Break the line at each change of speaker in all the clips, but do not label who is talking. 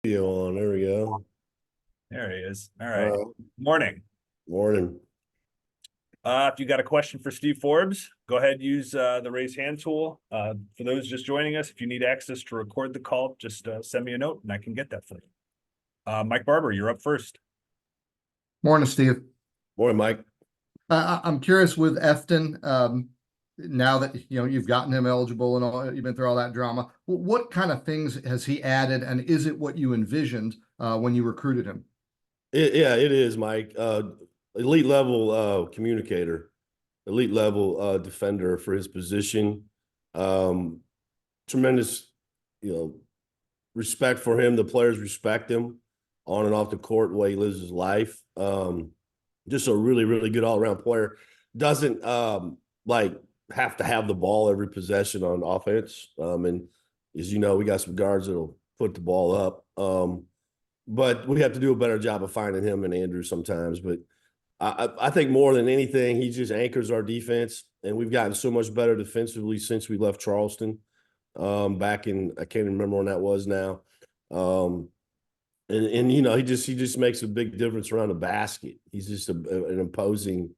Video on. There we go.
There he is. All
All
right.
right.
Morning.
Morning.
If you got a question for Steve Forbes, go ahead and use the raise hand tool. For those just joining us, if you need access to record the call, just send me a note and I can get that for you. Mike Barber, you're up first.
Morning, Steve.
Morning, Mike.
I'm curious with Efton, now that you've gotten him eligible and all, you've been through all that drama. What kind of things has he added, and is it what you envisioned when you recruited him?
Yeah, it is, Mike. Elite level communicator, elite level defender for his position. Tremendous, respect for him. The players respect him on and off the court, the way he lives his life. Just a really, really good all around player. Doesn't have to have the ball every possession on offense. And as you know, we got some guards that'll put the ball up. But we have to do a better job of finding him and Andrew sometimes. But I think more than anything, he just anchors our defense. And we've gotten so much better defensively since we left Charleston back in, I can't remember when that was now. He just makes a big difference around the basket. He's just an imposing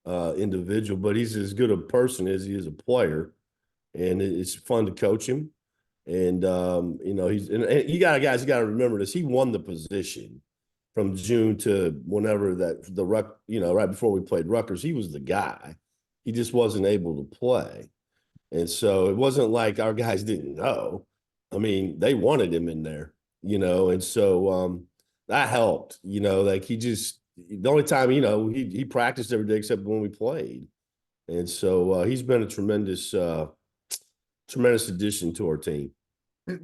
individual, but he's as good a person as he is a player, and it's fun to coach him. And you got to remember this. He won the position from June to whenever right before we played Rutgers. He was the guy. He just wasn't able to play, and so it wasn't like our guys didn't know. I mean, they wanted him in there, and so that helped. The only time, he practiced every day except when we played. And so he's been a tremendous addition to our team.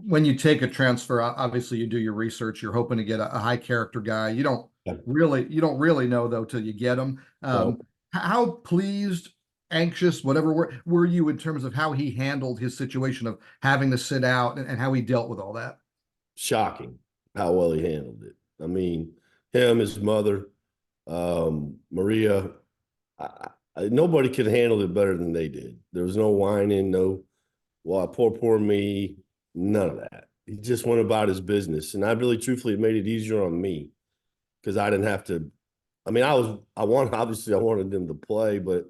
When you take a transfer, obviously you do your research. You're hoping to get a high character guy. You don't really know though till you get him. How pleased, anxious, whatever were you in terms of how he handled his situation of having to sit out and how he dealt with all that?
Shocking how well he handled it. I mean, him, his mother, Maria, nobody could handle it better than they did. There was no whining, poor me, none of that. He just went about his business. And I really truthfully made it easier on me because I didn't have to. I mean, I wanted them to play, but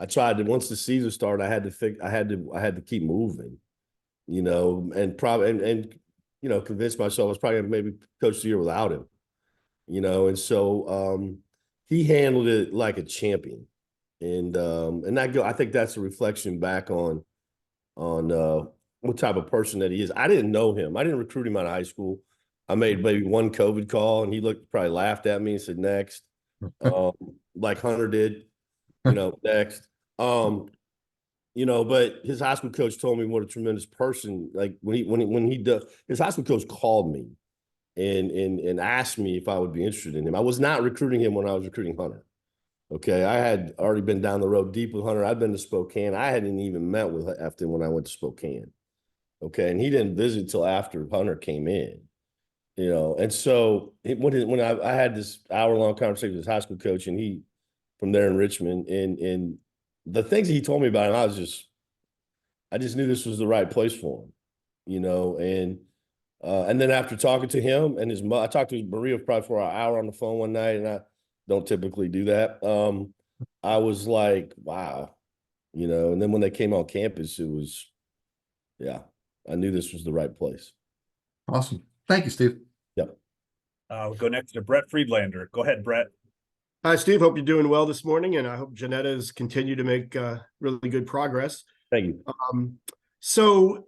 I tried to, once the season started, I had to keep moving, and convince myself I was probably going to maybe coach the year without him, and so he handled it like a champion. And I think that's a reflection back on what type of person that he is. I didn't know him. I didn't recruit him out of high school. I made maybe one COVID call, and he probably laughed at me and said, next, like Hunter did, next. But his high school coach told me what a tremendous person, like his high school coach called me and asked me if I would be interested in him. I was not recruiting him when I was recruiting Hunter. Okay. I had already been down the road deep with Hunter. I'd been to Spokane. I hadn't even met with Efton when I went to Spokane. Okay. And he didn't visit till after Hunter came in, and so when I had this hour-long conversation with his high school coach, and he from there in Richmond, and the things he told me about him, I just knew this was the right place for him, and then after talking to him and his mother, I talked to Maria probably for an hour on the phone one night, and I don't typically do that. I was like, wow, and then when they came on campus, I knew this was the right place.
Awesome. Thank you, Steve.
Yep.
We'll go next to Brett Friedlander. Go ahead, Brett.
Hi, Steve. Hope you're doing well this morning, and I hope Janetta's continue to make really good progress.
Thank you.
So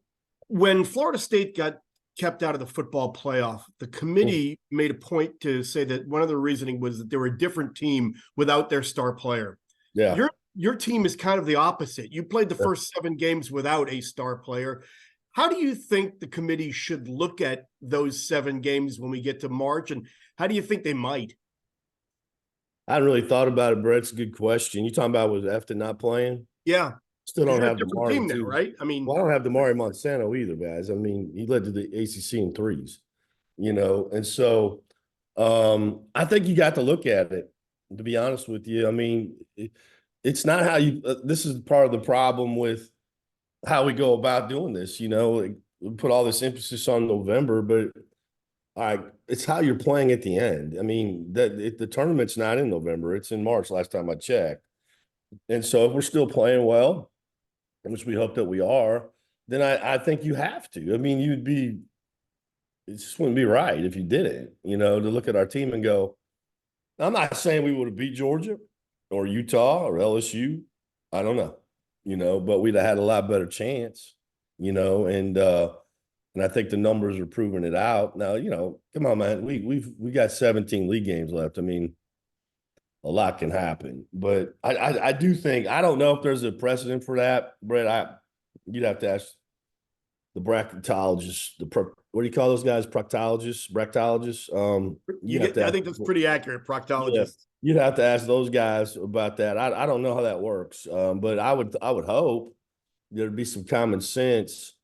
when Florida State got kept out of the football playoff, the committee made a point to say that one of the reasoning was that they were a different team without their star player.
Yeah.
Your team is kind of the opposite. You played the first 7 games without a star player. How do you think the committee should look at those 7 games when we get to March, and how do you think they might?
I hadn't really thought about it, Brett. It's a good question. You talking about with Efton not playing?
Yeah.
Still don't have
the team now, right? I mean,
I don't have Damari Monsanto either, guys. I mean, he led to the ACC in threes, and so I think you got to look at it, to be honest with you. I mean, it's not how you this is part of the problem with how we go about doing this. We put all this emphasis on November, but All right, it's how you're playing at the end. I mean, the tournament's not in November; it's in March. Last time I checked, and so if we're still playing well, which we hope that we are, then I think you have to. I mean, it just wouldn't be right if you didn't. You know, to look at our team and go, I'm not saying we would have beat Georgia or Utah or LSU. I don't know, but we'd have had a lot better chance, and I think the numbers are proving it out. Now, come on, man. We got 17 league games left. I mean, a lot can happen. But I do think I don't know if there's a precedent for that, Brett. You'd have to ask the bracketologists, what do you call those guys? Bracketologists.
I think that's pretty accurate. Proctologist.
Yeah, you'd have to ask those guys about that. I don't know how that works. But I would hope there'd be some common sense,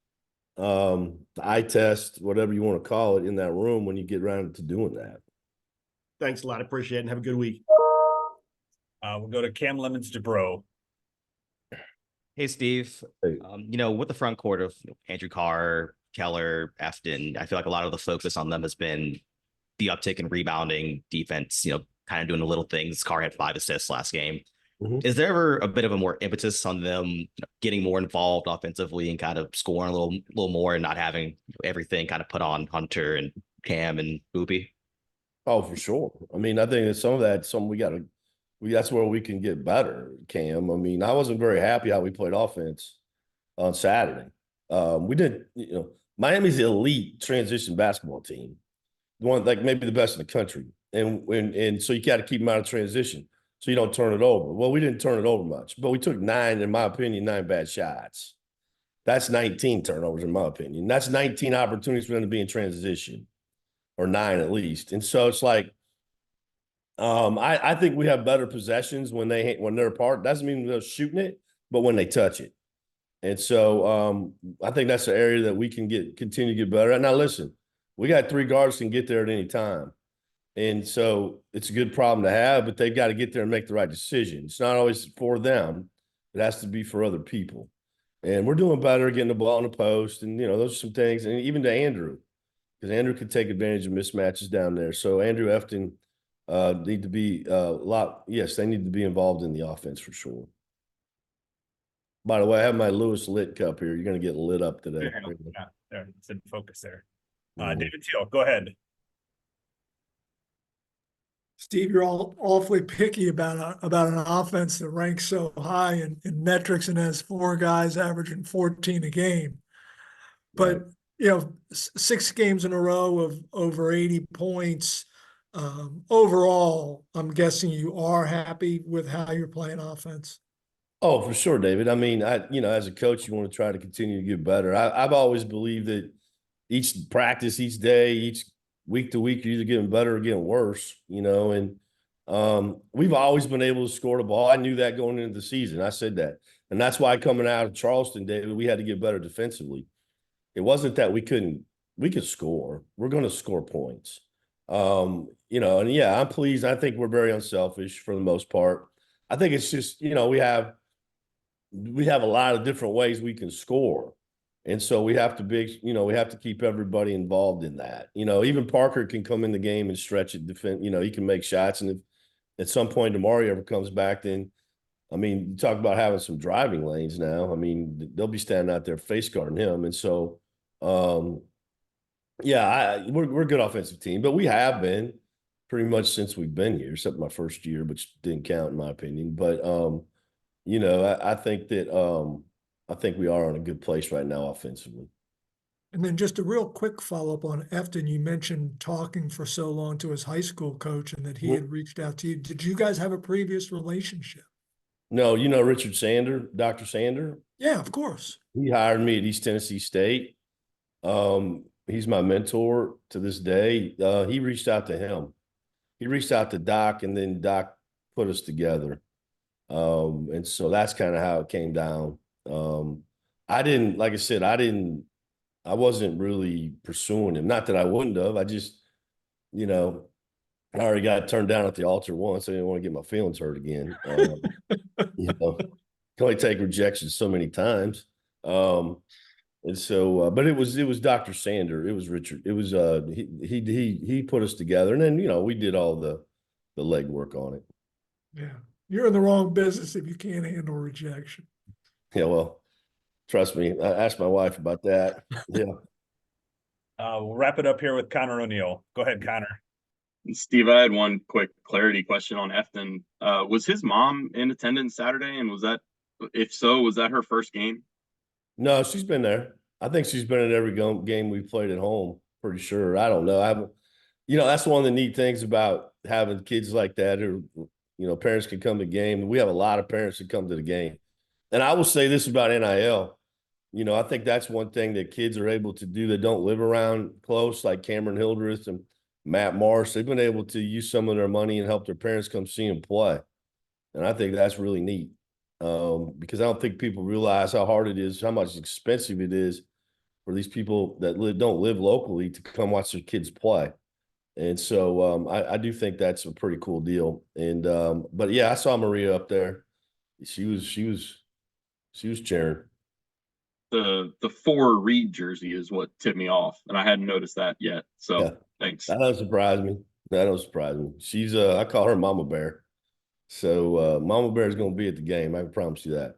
the eye test, whatever you want to call it, in that room when you get around to doing that.
Thanks a lot. I appreciate it, and have a good week.
We'll go to Cam Lemons DeBro.
Hey, Steve.
Hey.
With the front court of Andrew Carr, Keller, Efton, I feel like a lot of the focus on them has been the uptick in rebounding, defense, kind of doing the little things. Carr had 5 assists last game.
Mm-hmm.
Is there ever a bit of a more impetus on them getting more involved offensively and kind of scoring a little more and not having everything kind of put on Hunter and Cam and Boopy?
Oh, for sure. I mean, I think that some of that, that's where we can get better, Cam. I mean, I wasn't very happy how we played offense on Saturday. We did, Miami's the elite transition basketball team, one like maybe the best in the country, and so you got to keep them out of transition so you don't turn it over. Well, we didn't turn it over much, but we took 9, in my opinion, 9 bad shots. That's 19 turnovers, in my opinion. That's 19 opportunities for them to be in transition, or 9 at least. And so it's like, I think we have better possessions when they're apart. Doesn't mean they're shooting it, but when they touch it. And so I think that's the area that we can continue to get better at. Now, listen, we got 3 guards can get there at any time. And so it's a good problem to have, but they've got to get there and make the right decision. It's not always for them. It has to be for other people. And we're doing better getting the ball in the post. And, those are some things. And even to Andrew, because Andrew could take advantage of mismatches down there. So Andrew Efton need to be they need to be involved in the offense for sure. By the way, I have my Lewis lit cup here. You're going to get lit up today.
Yeah, there, it's in focus there. David Teal, go ahead.
Steve, you're all awfully picky about an offense that ranks so high in metrics and has 4 guys averaging 14 a game. But, 6 games in a row of over 80 points. Overall, I'm guessing you are happy with how you're playing offense.
Oh, for sure, David. I mean, as a coach, you want to try to continue to get better. I've always believed that each practice, each day, each week to week, you're either getting better or getting worse, and we've always been able to score the ball. I knew that going into the season. I said that. And that's why coming out of Charleston, David, we had to get better defensively. It wasn't that we could score. We're going to score points. And yeah, I'm pleased. I think we're very unselfish for the most part. I think it's just, we have a lot of different ways we can score. And so we have to keep everybody involved in that. Even Parker can come in the game and stretch it, defend, he can make shots. And if at some point DeMario ever comes back, then, I mean, you talk about having some driving lanes now. I mean, they'll be standing out there face guarding him. And so, yeah, we're a good offensive team, but we have been pretty much since we've been here, except my first year, which didn't count in my opinion. But, I think that I think we are in a good place right now offensively.
And then just a real quick follow-up on Efton. You mentioned talking for so long to his high school coach and that he had reached out to you. Did you guys have a previous relationship?
No, Richard Sander, Dr. Sander?
Yeah, of course.
He hired me at East Tennessee State. He's my mentor to this day. He reached out to him. He reached out to Doc, and then Doc put us together. And so that's kind of how it came down. I wasn't really pursuing him. Not that I wouldn't have. I just, I already got turned down at the altar once. I didn't want to get my feelings hurt again. Can only take rejection so many times. And so, but it was Dr. Sander. It was Richard. It was he put us together, and then we did all the legwork on it.
Yeah. You're in the wrong business if you can't handle rejection.
Yeah, well, trust me. I asked my wife about that. Yeah.
We'll wrap it up here with Connor O'Neill. Go ahead, Connor.
Steve, I had one quick clarity question on Efton. Was his mom in attendance Saturday, and if so, was that her first game?
No, she's been there. I think she's been at every game we played at home. Pretty sure. I don't know. I haven't. That's one of the neat things about having kids like that, or parents can come to the game. We have a lot of parents that come to the game, and I will say this about NIL. I think that's one thing that kids are able to do that don't live around close, like Cameron Hildreth and Matt Marsh. They've been able to use some of their money and help their parents come see them play. And I think that's really neat because I don't think people realize how hard it is, how much expensive it is for these people that don't live locally to come watch their kids play. And so I do think that's a pretty cool deal. And but yeah, I saw Maria up there. She was cheering.
The 4 Reed jersey is what tipped me off, and I hadn't noticed that yet. So
Yeah.
thanks.
That don't surprise me. That don't surprise me. She's I call her Mama Bear. So Mama Bear is going to be at the game. I can promise you that.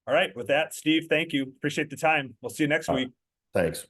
All right. With that, Steve, thank you. Appreciate the time. We'll see you next week.
Thanks.